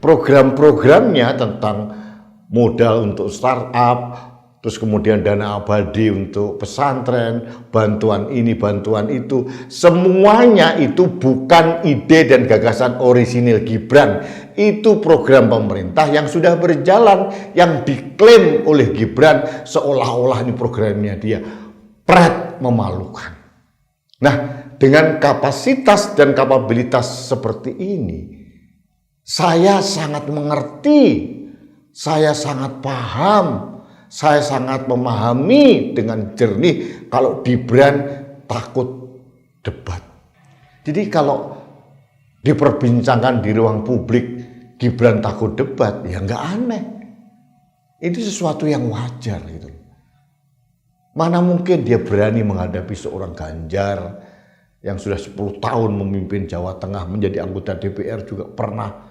program-programnya tentang modal untuk startup, terus kemudian dana abadi untuk pesantren, bantuan ini, bantuan itu, semuanya itu bukan ide dan gagasan orisinil Gibran. Itu program pemerintah yang sudah berjalan, yang diklaim oleh Gibran seolah-olah ini programnya dia. Pret, memalukan. Nah, dengan kapasitas dan kapabilitas seperti ini, saya sangat mengerti, saya sangat paham, saya sangat memahami dengan jernih kalau Gibran takut debat. Jadi kalau diperbincangkan di ruang publik, Gibran takut debat, ya nggak aneh. Ini sesuatu yang wajar gitu. Mana mungkin dia berani menghadapi seorang Ganjar yang sudah 10 tahun memimpin Jawa Tengah, menjadi anggota DPR, juga pernah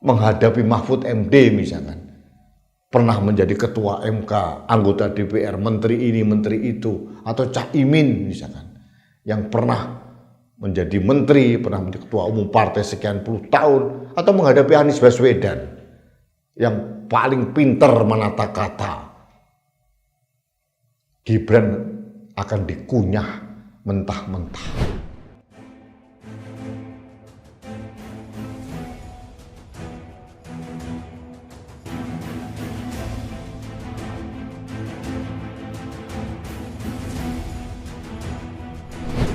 menghadapi Mahfud MD misalkan. Pernah menjadi ketua MK, anggota DPR, menteri ini, menteri itu, atau Cak Imin misalkan, yang pernah menjadi menteri, pernah menjadi ketua umum partai sekian puluh tahun, atau menghadapi Anies Baswedan yang paling pintar menata kata. Gibran akan dikunyah mentah-mentah.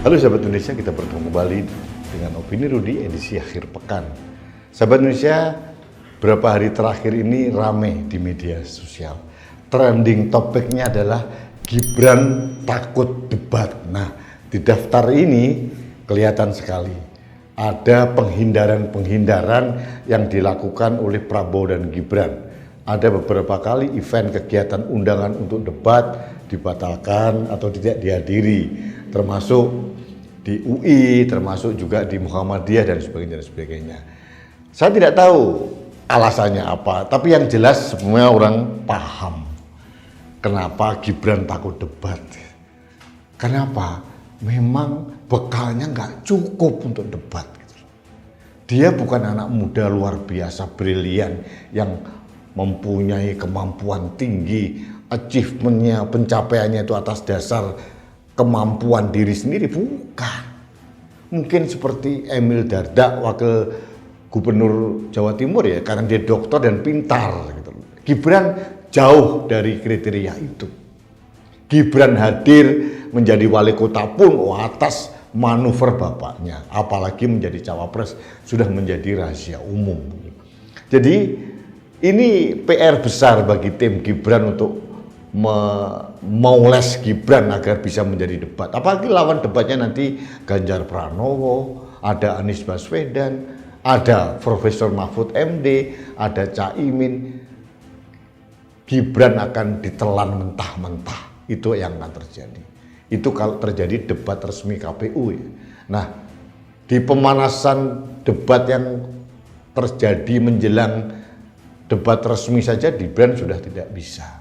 Halo sahabat Indonesia, kita bertemu kembali dengan Opini Rudi edisi akhir pekan. Sahabat Indonesia, beberapa hari terakhir ini rame di media sosial. Trending topiknya adalah Gibran takut debat. Nah, di daftar ini kelihatan sekali ada penghindaran-penghindaran yang dilakukan oleh Prabowo dan Gibran. Ada beberapa kali event kegiatan undangan untuk debat dibatalkan atau tidak dihadiri, termasuk di UI, termasuk juga di Muhammadiyah dan sebagainya. Saya tidak tahu alasannya apa, tapi yang jelas semua orang paham kenapa Gibran takut debat. Kenapa? Memang bekalnya nggak cukup untuk debat. Dia bukan anak muda luar biasa brilian yang mempunyai kemampuan tinggi, achievementnya, pencapaiannya itu atas dasar kemampuan diri sendiri, bukan. Mungkin seperti Emil Dardak, wakil gubernur Jawa Timur ya, karena dia dokter dan pintar gitu. Gibran jauh dari kriteria itu. Gibran hadir menjadi wali kota pun atas manuver bapaknya, apalagi menjadi cawapres sudah menjadi rahasia umum. Jadi ini PR besar bagi tim Gibran untuk maules Gibran agar bisa menjadi debat. Apalagi lawan debatnya nanti Ganjar Pranowo, ada Anies Baswedan, ada Profesor Mahfud MD, ada Cak Imin. Gibran akan ditelan mentah-mentah. Itu yang akan terjadi. Itu kalau terjadi debat resmi KPU ya. Nah, di pemanasan debat yang terjadi menjelang debat resmi saja Gibran sudah tidak bisa.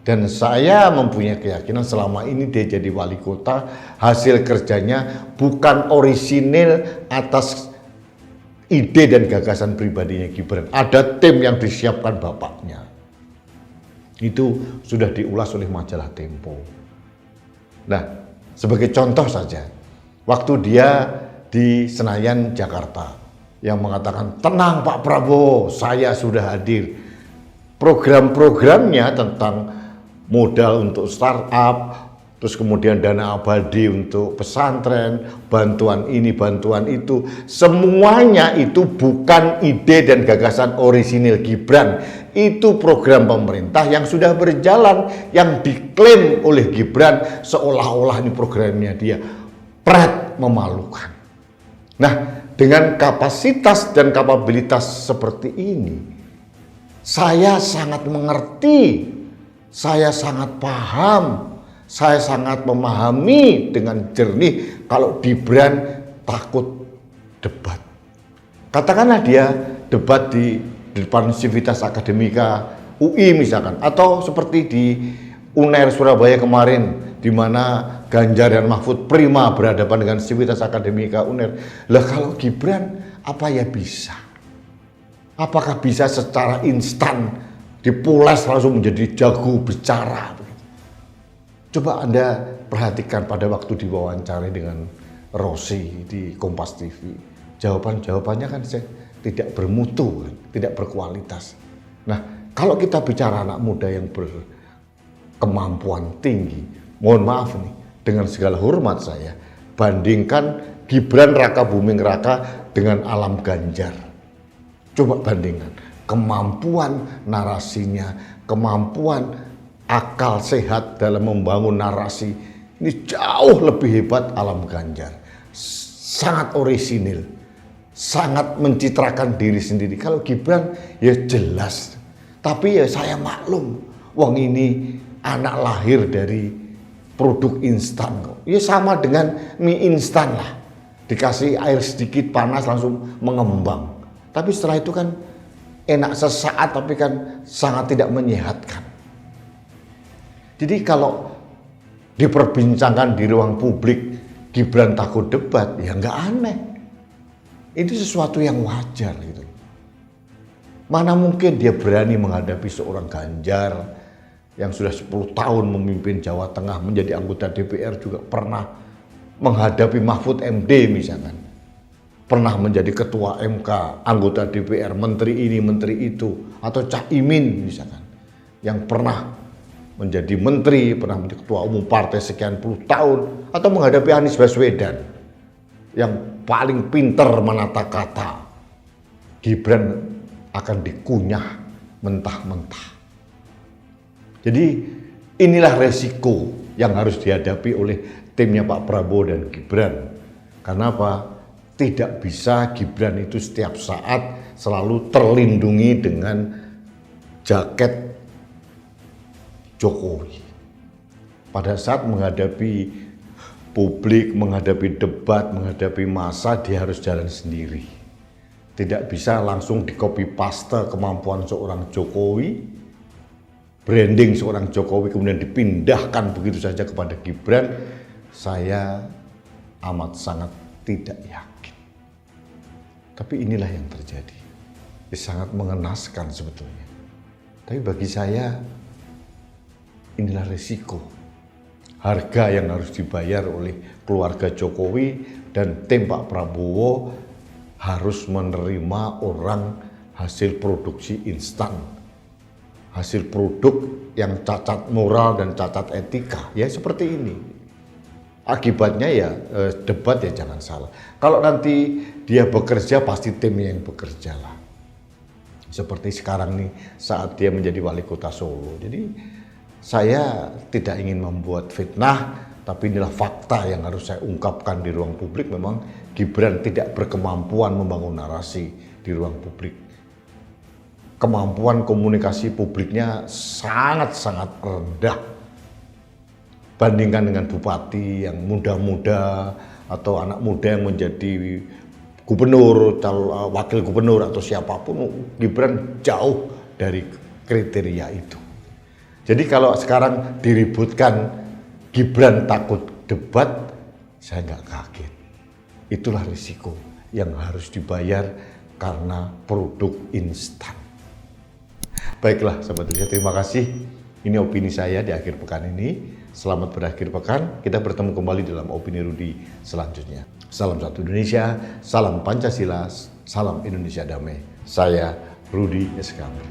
Dan saya mempunyai keyakinan selama ini dia jadi wali kota, hasil kerjanya bukan orisinil atas ide dan gagasan pribadinya Gibran. Ada tim yang disiapkan bapaknya. Itu sudah diulas oleh majalah Tempo. Nah, sebagai contoh saja, waktu dia di Senayan, Jakarta, yang mengatakan, tenang Pak Prabowo, saya sudah hadir. Program-programnya tentang modal untuk startup, terus kemudian dana abadi untuk pesantren, bantuan ini, bantuan itu, semuanya itu bukan ide dan gagasan orisinil Gibran. Itu program pemerintah yang sudah berjalan, yang diklaim oleh Gibran seolah-olah ini programnya dia. Pret, memalukan. Nah, dengan kapasitas dan kapabilitas seperti ini, saya sangat mengerti, saya sangat paham, saya sangat memahami dengan jernih kalau Gibran takut debat. Katakanlah dia debat di depan Civitas Akademika UI misalkan, atau seperti di UNER Surabaya kemarin, di mana Ganjar dan Mahfud prima berhadapan dengan Civitas Akademika UNER. Lah kalau Gibran apa ya bisa? Apakah bisa secara instan dipules langsung menjadi jago bicara? Coba Anda perhatikan pada waktu diwawancari dengan Rossi di Kompas TV. Jawabannya kan tidak bermutu, tidak berkualitas. Nah, kalau kita bicara anak muda yang berkemampuan tinggi, mohon maaf nih, dengan segala hormat saya, bandingkan Gibran Raka Buming Raka dengan Alam Ganjar. Coba bandingkan kemampuan narasinya, kemampuan akal sehat dalam membangun narasi. Ini jauh lebih hebat Alam Ganjar. Sangat orisinil, sangat mencitrakan diri sendiri. Kalau Gibran ya jelas, tapi ya saya maklum, wong ini anak lahir dari produk instan kok. Ya sama dengan mie instan lah, dikasih air sedikit panas langsung mengembang. Tapi setelah itu kan enak sesaat, tapi kan sangat tidak menyehatkan. Jadi kalau diperbincangkan di ruang publik, Gibran takut debat, ya nggak aneh. Itu sesuatu yang wajar gitu. Mana mungkin dia berani menghadapi seorang Ganjar yang sudah 10 tahun memimpin Jawa Tengah, menjadi anggota DPR, juga pernah menghadapi Mahfud MD misalkan. Pernah menjadi ketua MK, anggota DPR, menteri ini, menteri itu, atau Cak Imin misalkan, yang pernah menjadi menteri, pernah menjadi ketua umum partai sekian puluh tahun, atau menghadapi Anies Baswedan yang paling pinter menata kata. Gibran akan dikunyah mentah-mentah. Jadi inilah resiko yang harus dihadapi oleh timnya Pak Prabowo dan Gibran. Karena apa? Tidak bisa Gibran itu setiap saat selalu terlindungi dengan jaket Jokowi. Pada saat menghadapi publik, menghadapi debat, menghadapi massa, dia harus jalan sendiri. Tidak bisa langsung di copy paste kemampuan seorang Jokowi, branding seorang Jokowi kemudian dipindahkan begitu saja kepada Gibran. Saya amat sangat tidak yakin. Tapi inilah yang terjadi. Sangat mengenaskan sebetulnya. Tapi bagi saya, inilah risiko. Harga yang harus dibayar oleh keluarga Jokowi dan tim Pak Prabowo harus menerima orang hasil produksi instan. Hasil produk yang cacat moral dan cacat etika. Ya seperti ini. Akibatnya ya debat ya jangan salah. Kalau nanti dia bekerja pasti timnya yang bekerja lah. Seperti sekarang nih saat dia menjadi wali kota Solo. Jadi saya tidak ingin membuat fitnah, tapi inilah fakta yang harus saya ungkapkan di ruang publik. Memang Gibran tidak berkemampuan membangun narasi di ruang publik. Kemampuan komunikasi publiknya sangat-sangat rendah. Bandingkan dengan bupati yang muda-muda atau anak muda yang menjadi gubernur, wakil gubernur atau siapapun, Gibran jauh dari kriteria itu. Jadi kalau sekarang diributkan Gibran takut debat, saya nggak kaget. Itulah risiko yang harus dibayar karena produk instan. Baiklah sahabat Rudia, terima kasih. Ini opini saya di akhir pekan ini. Selamat berakhir pekan. Kita bertemu kembali dalam opini Rudi selanjutnya. Salam satu Indonesia, salam Pancasila, salam Indonesia damai. Saya Rudi Eskamer.